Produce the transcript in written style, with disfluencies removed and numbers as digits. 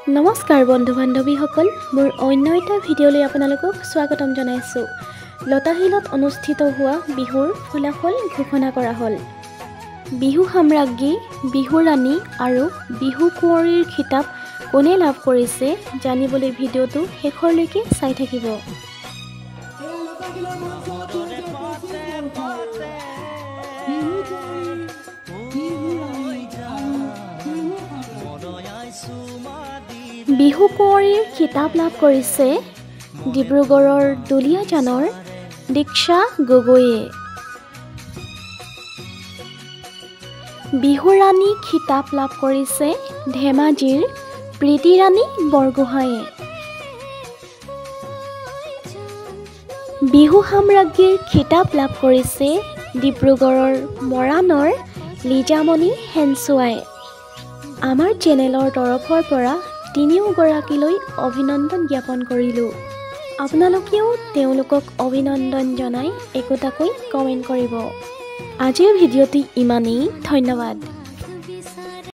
নমস্কাৰ বন্ধু বান্ধৱীসকল, মোৰ অন্য এটা ভিডিঅ'লৈ আপোনালোকক স্বাগতম জনাইছোঁ। লতাশিলত অনুষ্ঠিত হোৱা বিহুৰ ফলাফল ঘোষণা কৰা হ'ল। বিহু সাম্ৰাজ্ঞী, বিহু ৰাণী আৰু বিহু কুঁৱৰীৰ খিতাপ কোনে লাভ কৰিছে জানিবলৈ ভিডিঅ'টো শেষলৈকে চাই থাকিব। বিহু কুঁৱৰীৰ খিতাপ লাভ কৰিছে ডিব্ৰুগড়ৰ দুলীয়াজানৰ দীক্ষা গগৈয়ে। বিহু ৰাণী খিতাপ লাভ কৰিছে ধেমাজিৰ প্ৰীতিৰাণী বৰগোহাঁয়ে। বিহু সাম্ৰাজ্ঞীৰ খিতাপ লাভ কৰিছে ডিব্ৰুগড়ৰ মৰাণৰ লিজামণি সেনচুৱাই। আমাৰ চেনেলৰ তৰফৰ পৰা তিনিওগৰাকীলৈ অভিনন্দন জ্ঞাপন কৰিলোঁ। আপোনালোকেও তেওঁলোকক অভিনন্দন জনাই একোটাকৈ কমেণ্ট কৰিব। আজিৰ ভিডিঅ'টি ইমানেই। ধন্যবাদ।